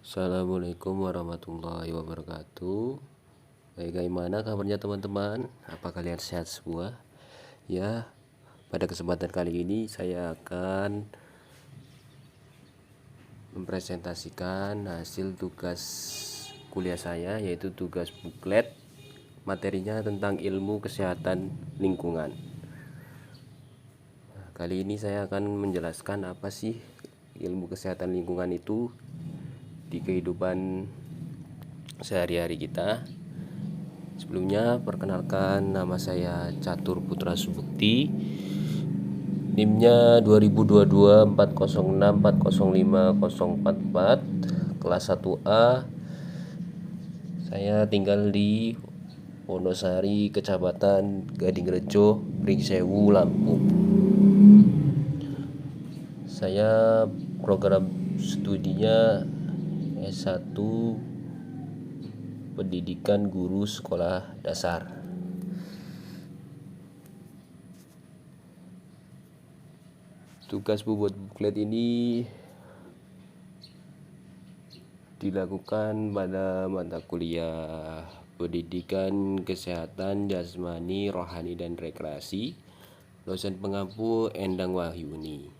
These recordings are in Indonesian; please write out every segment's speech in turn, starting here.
Assalamualaikum warahmatullahi wabarakatuh. Bagaimana kabarnya teman-teman? Apa kalian sehat semua? Ya, pada kesempatan kali ini saya akan mempresentasikan hasil tugas kuliah saya, yaitu tugas buklet. Materinya tentang ilmu kesehatan lingkungan. Kali ini saya akan menjelaskan apa sih ilmu kesehatan lingkungan itu di kehidupan sehari-hari kita. Sebelumnya perkenalkan, nama saya Catur Putra Subukti. NIM-nya 20224064050444, kelas 1A. Saya tinggal di Wonosari, Kecamatan Gadingrejo, Pringsewu, Lampung. Saya program studinya S1 Pendidikan Guru Sekolah Dasar. Tugas buat buklet ini dilakukan pada mata kuliah Pendidikan Kesehatan Jasmani, Rohani, dan Rekreasi. Dosen pengampu Endang Wahyuni.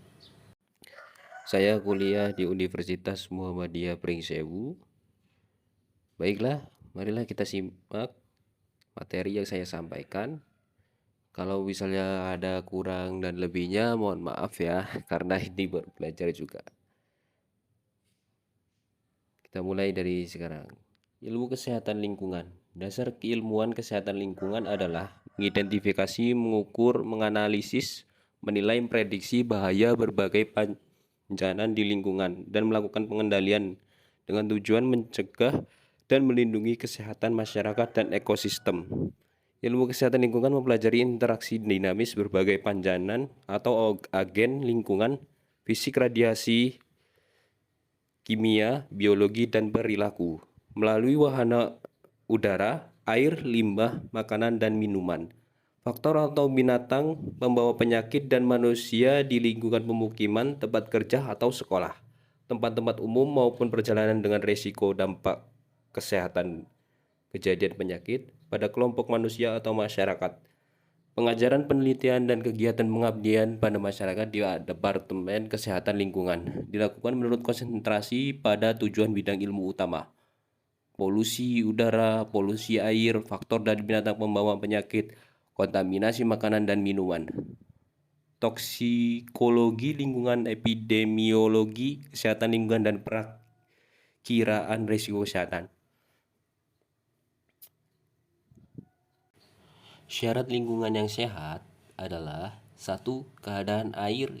Saya kuliah di Universitas Muhammadiyah Pringsewu. Baiklah, marilah kita simak materi yang saya sampaikan. Kalau misalnya ada kurang dan lebihnya, mohon maaf ya, karena ini baru belajar juga. Kita mulai dari sekarang. Ilmu kesehatan lingkungan. Dasar keilmuan kesehatan lingkungan adalah mengidentifikasi, mengukur, menganalisis, menilai, memprediksi bahaya berbagai bencana di lingkungan dan melakukan pengendalian dengan tujuan mencegah dan melindungi kesehatan masyarakat dan ekosistem. Ilmu kesehatan lingkungan mempelajari interaksi dinamis berbagai pancanan atau agen lingkungan, fisik, radiasi, kimia, biologi, dan perilaku melalui wahana udara, air, limbah, makanan, dan minuman. Faktor atau binatang membawa penyakit dan manusia di lingkungan pemukiman, tempat kerja, atau sekolah, tempat-tempat umum maupun perjalanan dengan risiko dampak kesehatan kejadian penyakit pada kelompok manusia atau masyarakat. Pengajaran, penelitian, dan kegiatan pengabdian pada masyarakat di Departemen Kesehatan Lingkungan dilakukan menurut konsentrasi pada tujuan bidang ilmu utama: polusi udara, polusi air, faktor dari binatang pembawa penyakit, kontaminasi makanan dan minuman, toksikologi lingkungan, epidemiologi kesehatan lingkungan, dan perakiraan risiko kesehatan. Syarat lingkungan yang sehat adalah: 1. Keadaan air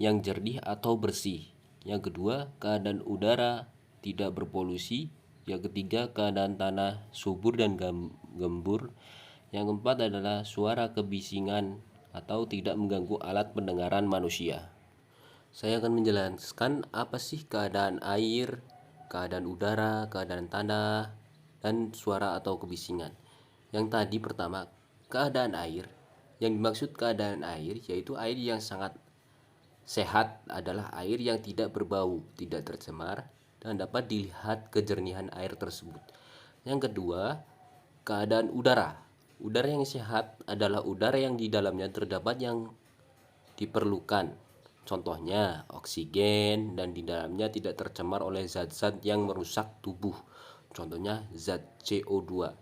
yang jernih atau bersih. Yang kedua, keadaan udara tidak berpolusi. Yang ketiga, keadaan tanah subur dan gembur. Yang keempat adalah suara kebisingan atau tidak mengganggu alat pendengaran manusia. Saya akan menjelaskan apa sih keadaan air, keadaan udara, keadaan tanah, dan suara atau kebisingan. Yang tadi pertama, keadaan air. Yang dimaksud keadaan air yaitu air yang sangat sehat adalah air yang tidak berbau, tidak tercemar, dan dapat dilihat kejernihan air tersebut. Yang kedua, keadaan udara. Udara yang sehat adalah udara yang di dalamnya terdapat yang diperlukan. Contohnya oksigen, dan di dalamnya tidak tercemar oleh zat-zat yang merusak tubuh. Contohnya zat CO2.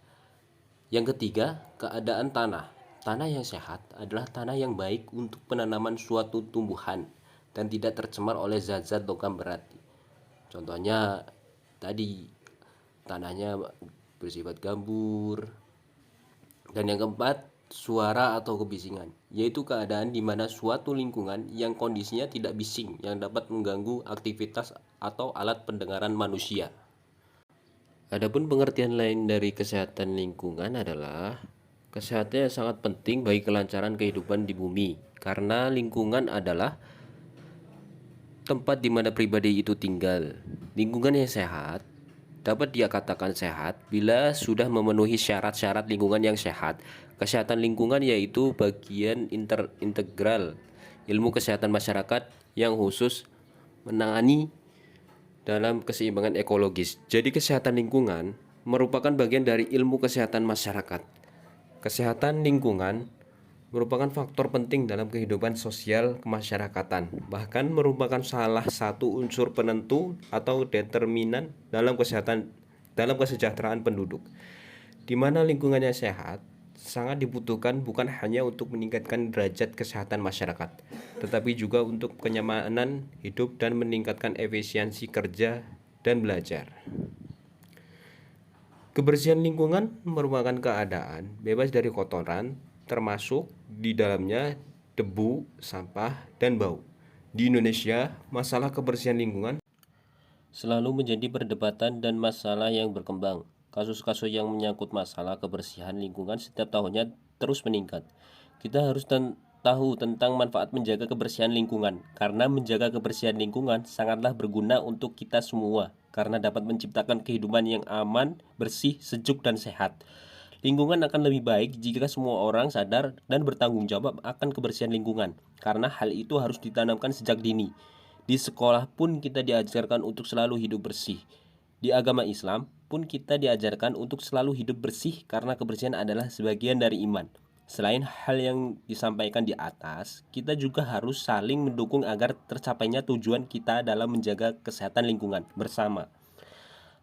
Yang ketiga, keadaan tanah. Tanah yang sehat adalah tanah yang baik untuk penanaman suatu tumbuhan dan tidak tercemar oleh zat-zat logam berat. Contohnya tadi tanahnya bersifat gambur. Dan yang keempat, suara atau kebisingan, yaitu keadaan di mana suatu lingkungan yang kondisinya tidak bising yang dapat mengganggu aktivitas atau alat pendengaran manusia. Adapun pengertian lain dari kesehatan lingkungan adalah kesehatan yang sangat penting bagi kelancaran kehidupan di bumi, karena lingkungan adalah tempat di mana pribadi itu tinggal. Lingkungan yang sehat dapat dia katakan sehat bila sudah memenuhi syarat-syarat lingkungan yang sehat. Kesehatan lingkungan yaitu bagian integral ilmu kesehatan masyarakat yang khusus menangani dalam keseimbangan ekologis. Jadi kesehatan lingkungan merupakan bagian dari ilmu kesehatan masyarakat. Kesehatan lingkungan merupakan faktor penting dalam kehidupan sosial kemasyarakatan, bahkan merupakan salah satu unsur penentu atau determinan dalam kesejahteraan penduduk. Di mana lingkungannya sehat sangat dibutuhkan bukan hanya untuk meningkatkan derajat kesehatan masyarakat, tetapi juga untuk kenyamanan hidup dan meningkatkan efisiensi kerja dan belajar. Kebersihan lingkungan merupakan keadaan bebas dari kotoran, termasuk di dalamnya debu, sampah, dan bau. Di Indonesia, masalah kebersihan lingkungan selalu menjadi perdebatan dan masalah yang berkembang. Kasus-kasus yang menyangkut masalah kebersihan lingkungan setiap tahunnya terus meningkat. Kita harus tahu tentang manfaat menjaga kebersihan lingkungan, karena menjaga kebersihan lingkungan sangatlah berguna untuk kita semua, karena dapat menciptakan kehidupan yang aman, bersih, sejuk, dan sehat. Lingkungan akan lebih baik jika semua orang sadar dan bertanggung jawab akan kebersihan lingkungan, karena hal itu harus ditanamkan sejak dini. Di sekolah pun kita diajarkan untuk selalu hidup bersih. Di agama Islam pun kita diajarkan untuk selalu hidup bersih karena kebersihan adalah sebagian dari iman. Selain hal yang disampaikan di atas, kita juga harus saling mendukung agar tercapainya tujuan kita dalam menjaga kesehatan lingkungan bersama,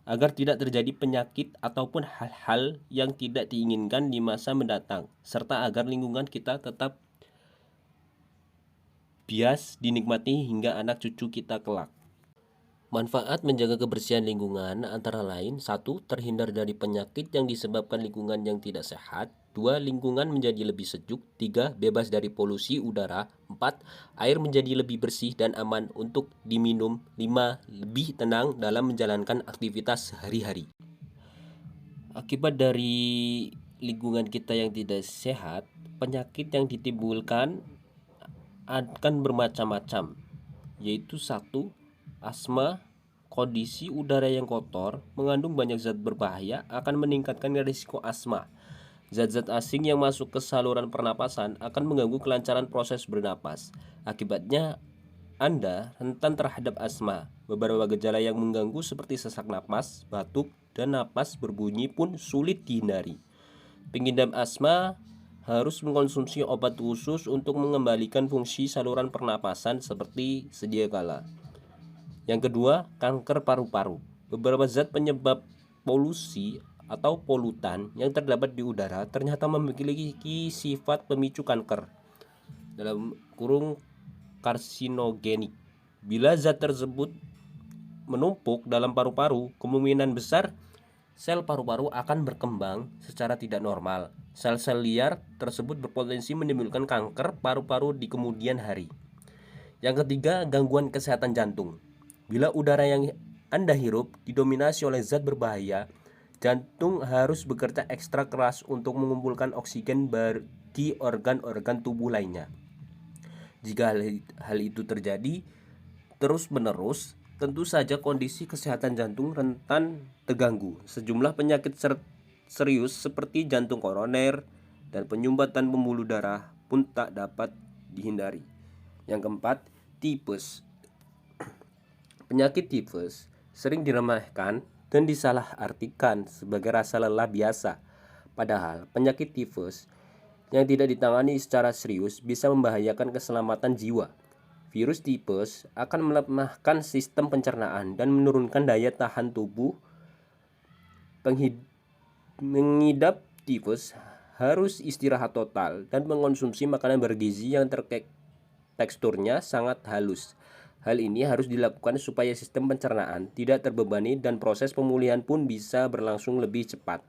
agar tidak terjadi penyakit ataupun hal-hal yang tidak diinginkan di masa mendatang, serta agar lingkungan kita tetap bias dinikmati hingga anak cucu kita kelak. Manfaat menjaga kebersihan lingkungan antara lain: 1. Terhindar dari penyakit yang disebabkan lingkungan yang tidak sehat. 2. Lingkungan menjadi lebih sejuk. 3. Bebas dari polusi udara. 4. Air menjadi lebih bersih dan aman untuk diminum. 5. Lebih tenang dalam menjalankan aktivitas sehari-hari. Akibat dari lingkungan kita yang tidak sehat, penyakit yang ditimbulkan akan bermacam-macam, yaitu 1. Asma. Kondisi udara yang kotor mengandung banyak zat berbahaya akan meningkatkan risiko asma. Zat-zat asing yang masuk ke saluran pernapasan akan mengganggu kelancaran proses bernapas. Akibatnya Anda rentan terhadap asma. Beberapa gejala yang mengganggu seperti sesak napas, batuk, dan napas berbunyi pun sulit dihindari. Pengidap asma harus mengkonsumsi obat khusus untuk mengembalikan fungsi saluran pernapasan seperti sedia kala. Yang kedua, kanker paru-paru. Beberapa zat penyebab polusi atau polutan yang terdapat di udara ternyata memiliki sifat pemicu kanker, dalam kurung karsinogenik. Bila zat tersebut menumpuk dalam paru-paru, kemungkinan besar sel paru-paru akan berkembang secara tidak normal. Sel-sel liar tersebut berpotensi menimbulkan kanker paru-paru di kemudian hari. Yang ketiga, gangguan kesehatan jantung. Bila udara yang Anda hirup didominasi oleh zat berbahaya, jantung harus bekerja ekstra keras untuk mengumpulkan oksigen bagi organ-organ tubuh lainnya. Jika hal itu terjadi terus-menerus, tentu saja kondisi kesehatan jantung rentan terganggu. Sejumlah penyakit serius seperti jantung koroner dan penyumbatan pembuluh darah pun tak dapat dihindari. Yang keempat, tipes. Penyakit tipes sering diremehkan dan disalahartikan sebagai rasa lelah biasa. Padahal penyakit tipes yang tidak ditangani secara serius bisa membahayakan keselamatan jiwa. Virus tipes akan melemahkan sistem pencernaan dan menurunkan daya tahan tubuh. Mengidap tipes harus istirahat total dan mengonsumsi makanan bergizi yang teksturnya sangat halus. Hal ini harus dilakukan supaya sistem pencernaan tidak terbebani dan proses pemulihan pun bisa berlangsung lebih cepat.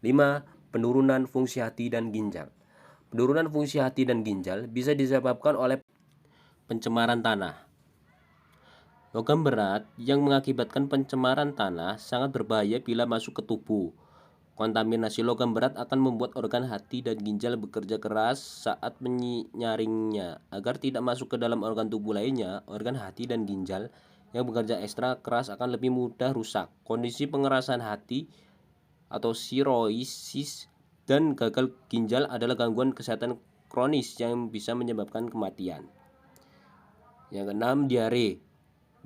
5. Penurunan fungsi hati dan ginjal. Penurunan fungsi hati dan ginjal bisa disebabkan oleh pencemaran tanah. Logam berat yang mengakibatkan pencemaran tanah sangat berbahaya bila masuk ke tubuh. Kontaminasi logam berat akan membuat organ hati dan ginjal bekerja keras saat menyaringnya. Agar tidak masuk ke dalam organ tubuh lainnya, organ hati dan ginjal yang bekerja ekstra keras akan lebih mudah rusak. Kondisi pengerasan hati atau sirosis dan gagal ginjal adalah gangguan kesehatan kronis yang bisa menyebabkan kematian. Yang keenam, diare.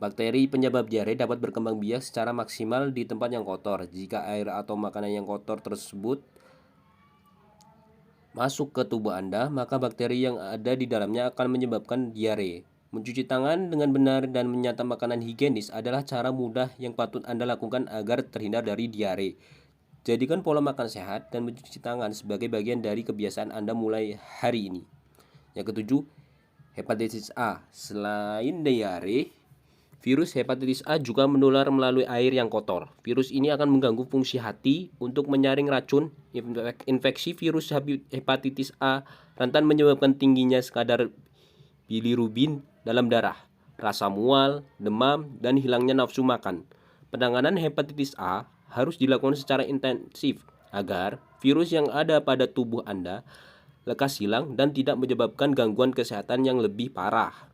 Bakteri penyebab diare dapat berkembang biak secara maksimal di tempat yang kotor. Jika air atau makanan yang kotor tersebut masuk ke tubuh Anda, maka bakteri yang ada di dalamnya akan menyebabkan diare. Mencuci tangan dengan benar dan menyantap makanan higienis adalah cara mudah yang patut Anda lakukan agar terhindar dari diare. Jadikan pola makan sehat dan mencuci tangan sebagai bagian dari kebiasaan Anda mulai hari ini. Yang ketujuh, hepatitis A. Selain diare, virus hepatitis A juga menular melalui air yang kotor. Virus ini akan mengganggu fungsi hati untuk menyaring racun. Infeksi virus hepatitis A rentan menyebabkan tingginya kadar bilirubin dalam darah, rasa mual, demam, dan hilangnya nafsu makan. Penanganan hepatitis A harus dilakukan secara intensif agar virus yang ada pada tubuh Anda lekas hilang dan tidak menyebabkan gangguan kesehatan yang lebih parah.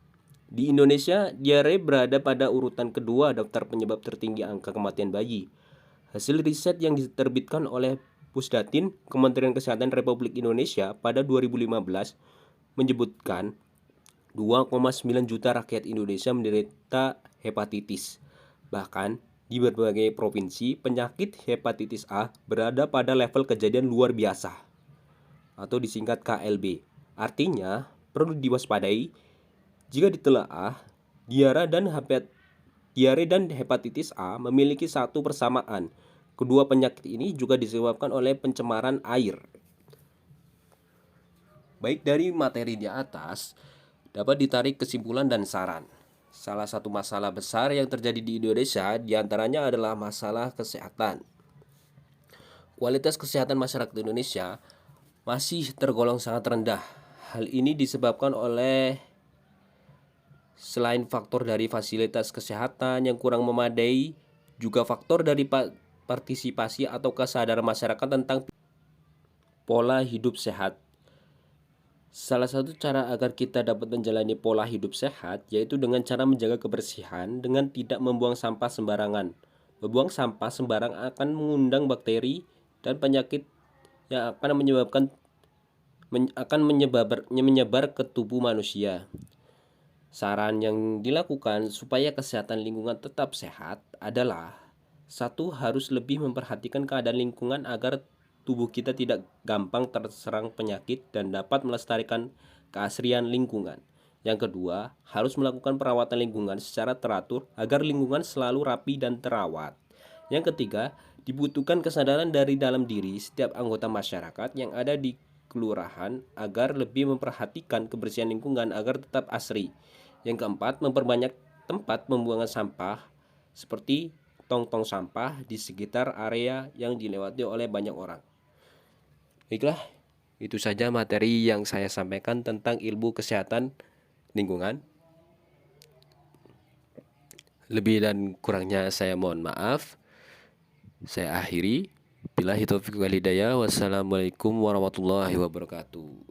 Di Indonesia, diare berada pada urutan kedua daftar penyebab tertinggi angka kematian bayi. Hasil riset yang diterbitkan oleh Pusdatin, Kementerian Kesehatan Republik Indonesia pada 2015 menyebutkan 2,9 juta rakyat Indonesia menderita hepatitis. Bahkan, di berbagai provinsi, penyakit hepatitis A berada pada level kejadian luar biasa atau disingkat KLB. Artinya, perlu diwaspadai jika ditelaah, diare dan hepatitis A memiliki satu persamaan. Kedua penyakit ini juga disebabkan oleh pencemaran air. Baik dari materi di atas, dapat ditarik kesimpulan dan saran. Salah satu masalah besar yang terjadi di Indonesia diantaranya adalah masalah kesehatan. Kualitas kesehatan masyarakat Indonesia masih tergolong sangat rendah. Hal ini disebabkan oleh selain faktor dari fasilitas kesehatan yang kurang memadai, juga faktor dari partisipasi atau kesadaran masyarakat tentang pola hidup sehat. Salah satu cara agar kita dapat menjalani pola hidup sehat yaitu dengan cara menjaga kebersihan dengan tidak membuang sampah sembarangan. Membuang sampah sembarang akan mengundang bakteri dan penyakit yang akan menyebar ke tubuh manusia. Saran yang dilakukan supaya kesehatan lingkungan tetap sehat adalah: satu, harus lebih memperhatikan keadaan lingkungan agar tubuh kita tidak gampang terserang penyakit dan dapat melestarikan keasrian lingkungan. Yang kedua, harus melakukan perawatan lingkungan secara teratur agar lingkungan selalu rapi dan terawat. Yang ketiga, dibutuhkan kesadaran dari dalam diri setiap anggota masyarakat yang ada di kelurahan agar lebih memperhatikan kebersihan lingkungan agar tetap asri. Yang keempat, memperbanyak tempat pembuangan sampah seperti tong-tong sampah di sekitar area yang dilewati oleh banyak orang. Baiklah, itu saja materi yang saya sampaikan tentang ilmu kesehatan lingkungan. Lebih dan kurangnya saya mohon maaf. Saya akhiri. Billahi taufiq wal hidayah. Wassalamualaikum warahmatullahi wabarakatuh.